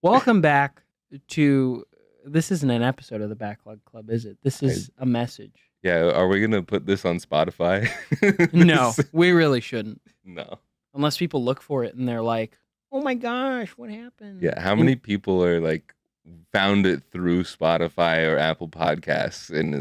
Welcome back to. This isn't an episode of the Backlog Club, is it? This is a message. Yeah, are we gonna put this on Spotify? No, we really shouldn't. No. Unless people look for it and they're like, "Oh my gosh, what happened?" Yeah, how many people are like found it through Spotify or Apple Podcasts and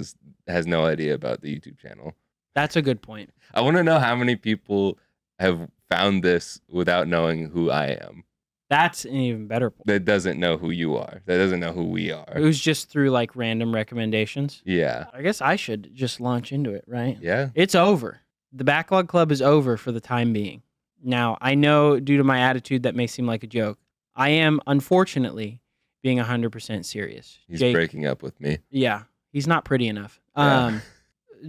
has no idea about the YouTube channel? That's a good point. I want to know how many people have found this without knowing who I am. That's an even better point. That doesn't know who you are. That doesn't know who we are. It was just through like random recommendations. Yeah. I guess I should just launch into it, right? Yeah. It's over. The Backlog Club is over for the time being. Now, I know due to my attitude that may seem like a joke. I am, unfortunately, being 100% serious. He's Jake, breaking up with me. Yeah, he's not pretty enough. Yeah.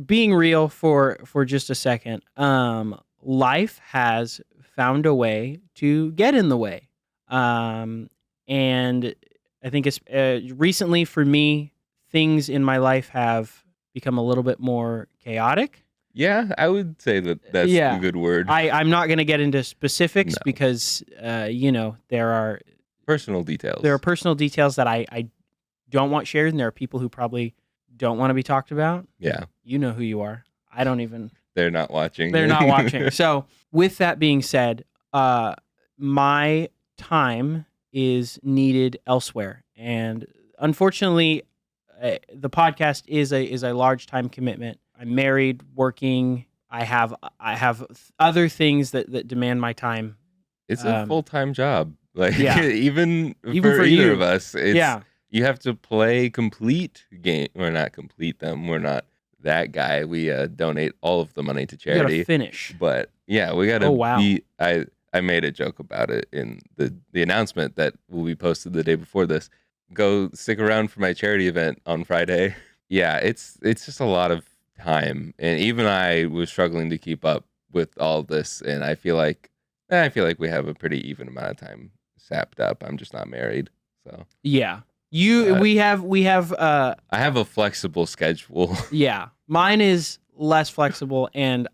Being real for just a second, life has found a way to get in the way. And I think it's recently for me, things in my life have become a little bit more chaotic. Yeah, I would say that's a good word. I'm not going to get into specifics No. because, there are personal details. There are personal details that I don't want shared, and there are people who probably don't want to be talked about. Yeah. You know who you are. I don't even. They're not watching. They're not watching. So with that being said, my time is needed elsewhere. And unfortunately, the podcast is a large time commitment. I'm married, working. I have other things that demand my time. It's a full-time job. Like even for either you. Of us, it's you have to play complete game. We're not complete them. We're not that guy. We donate all of the money to charity. You gotta finish. But yeah, we gotta be. I made a joke about it in the announcement that will be posted the day before this. Go stick around for my charity event on Friday. Yeah, it's just a lot of time, and even I was struggling to keep up with all this. And I feel like we have a pretty even amount of time sapped up. I'm just not married, so yeah. We have. I have a flexible schedule. Yeah, mine is less flexible, and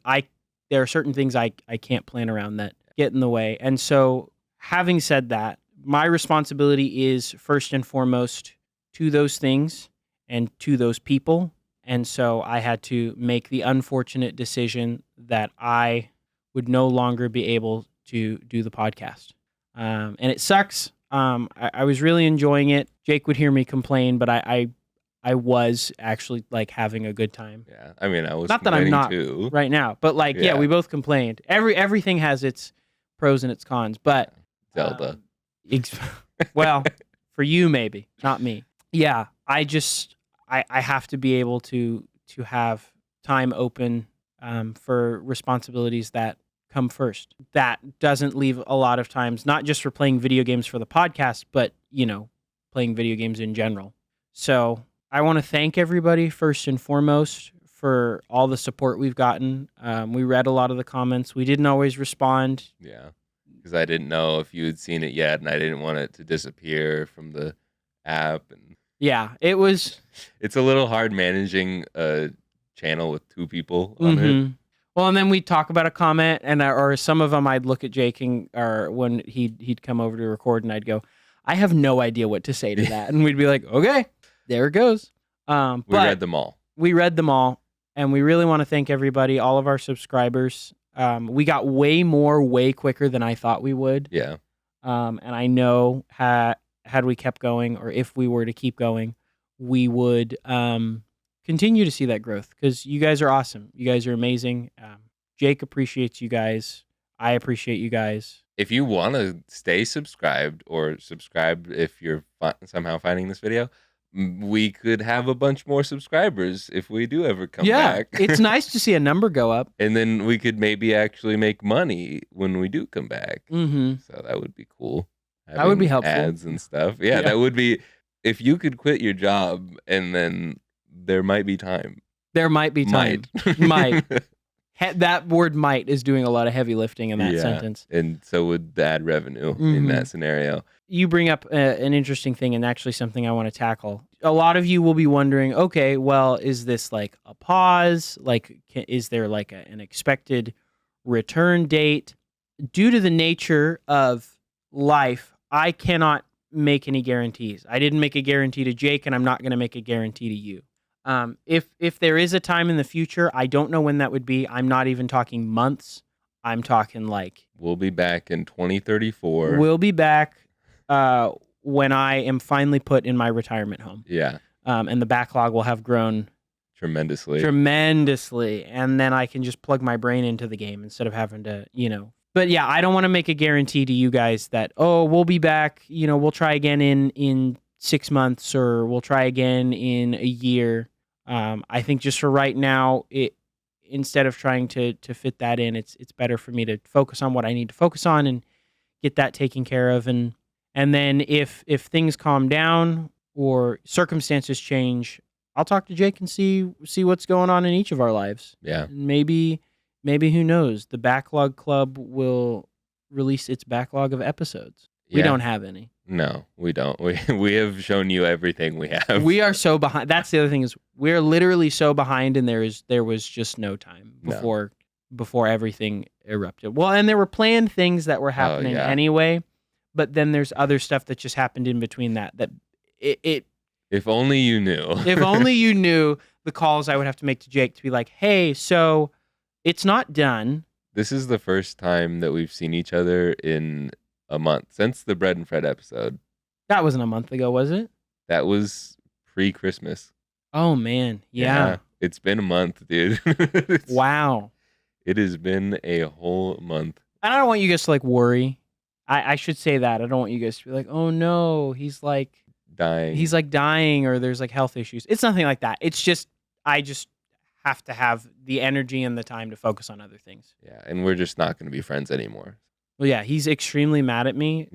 there are certain things I can't plan around that get in the way. And so, having said that, my responsibility is first and foremost to those things and to those people. And so I had to make the unfortunate decision that I would no longer be able to do the podcast. And it sucks. I was really enjoying it. Jake would hear me complain, but I was actually like having a good time. Yeah, I mean, I was not that I'm not too. Right now, but like we both complained. Everything has its pros and its cons, but Zelda. Well, for you maybe, not me. Yeah, I have to be able to have time open for responsibilities that come first. That doesn't leave a lot of times, not just for playing video games for the podcast, but playing video games in general. So I want to thank everybody first and foremost for all the support we've gotten. We read a lot of the comments. We didn't always respond. Yeah, because I didn't know if you had seen it yet, and I didn't want it to disappear from the app. And yeah, it was. It's a little hard managing a channel with two people on it. Well, and then we'd talk about a comment, or some of them I'd look at Jake or when he'd come over to record, and I'd go, I have no idea what to say to that, and we'd be like, okay, there it goes. We read them all. We read them all, and we really want to thank everybody, all of our subscribers. We got way quicker than I thought we would. Yeah. And I know had we kept going, or if we were to keep going, we would continue to see that growth, because you guys are awesome. You guys are amazing. Jake appreciates you guys. I appreciate you guys. If you want to stay subscribed, or subscribe if you're somehow finding this video, we could have a bunch more subscribers if we do ever come back. It's nice to see a number go up. And then we could maybe actually make money when we do come back. Mm-hmm. So that would be cool. That would be helpful. Ads and stuff. Yeah, that would be, if you could quit your job, and then there might be time. There might be time. Might. That word "might" is doing a lot of heavy lifting in that sentence. And so would the ad revenue in that scenario. You bring up an interesting thing, and actually something I want to tackle. A lot of you will be wondering, okay, well, is this like a pause? Like, is there like an expected return date? Due to the nature of life, I cannot make any guarantees. I didn't make a guarantee to Jake, and I'm not going to make a guarantee to you. If there is a time in the future, I don't know when that would be. I'm not even talking months. I'm talking like We'll be back in 2034. we'll be back when I am finally put in my retirement home. Yeah, And the backlog will have grown tremendously. And then I can just plug my brain into the game instead of having to, But yeah, I don't want to make a guarantee to you guys that, we'll be back, we'll try again in 6 months, or we'll try again in a year. I think just for right now, instead of trying to fit that in, it's better for me to focus on what I need to focus on and get that taken care of. And then if things calm down or circumstances change, I'll talk to Jake and see what's going on in each of our lives. Yeah. And maybe who knows, the Backlog Club will release its backlog of episodes. We don't have any. No, we don't. We have shown you everything we have. We are so behind. That's the other thing, is we're literally so behind, and there was just no time before everything erupted. Well, and there were planned things that were happening anyway, but then there's other stuff that just happened in between that it If only you knew. If only you knew the calls I would have to make to Jake to be like, hey, so it's not done. This is the first time that we've seen each other in a month since the Bread and Fred episode. That wasn't a month ago, was it? That was pre-Christmas. Oh, man. Yeah. It's been a month, dude. Wow. It has been a whole month. And I don't want you guys to like worry. I should say that. I don't want you guys to be like, oh, no, he's like dying, or there's like health issues. It's nothing like that. It's just, I just have to have the energy and the time to focus on other things. Yeah, and we're just not going to be friends anymore. Well, yeah, he's extremely mad at me.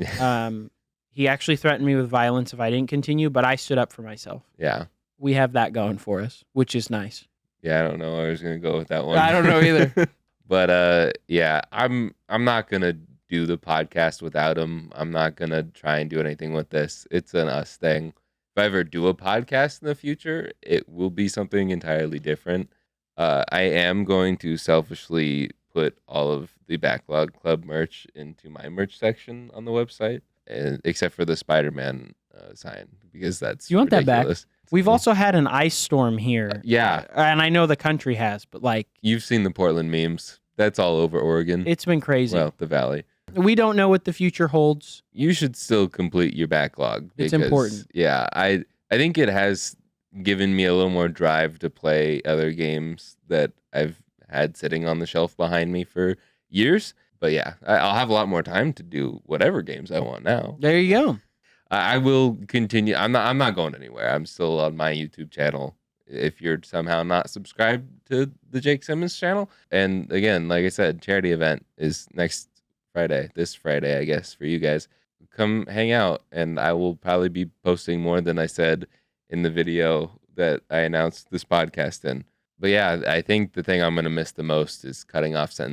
He actually threatened me with violence if I didn't continue, but I stood up for myself. Yeah. We have that going for us, which is nice. Yeah, I don't know. I was going to go with that one. I don't know either. But yeah, I'm not going to do the podcast without him. I'm not going to try and do anything with this. It's an us thing. If I ever do a podcast in the future, it will be something entirely different. I am going to selfishly put all of the Backlog Club merch into my merch section on the website, except for the Spider-Man sign, because that's You want ridiculous. that back? We've also had an ice storm here. Yeah. And I know the country has, but like... You've seen the Portland memes. That's all over Oregon. It's been crazy. Well, the Valley. We don't know what the future holds. You should still complete your backlog. It's important. Yeah, I think it has given me a little more drive to play other games that I've had sitting on the shelf behind me for years. But yeah, I'll have a lot more time to do whatever games I want now. There you go. I will continue. I'm not going anywhere. I'm still on my YouTube channel. If you're somehow not subscribed to the Jake Simmons channel. And again, like I said, charity event is this Friday, I guess, for you guys. Come hang out, and I will probably be posting more than I said in the video that I announced this podcast in. But yeah, I think the thing I'm going to miss the most is cutting off sentences.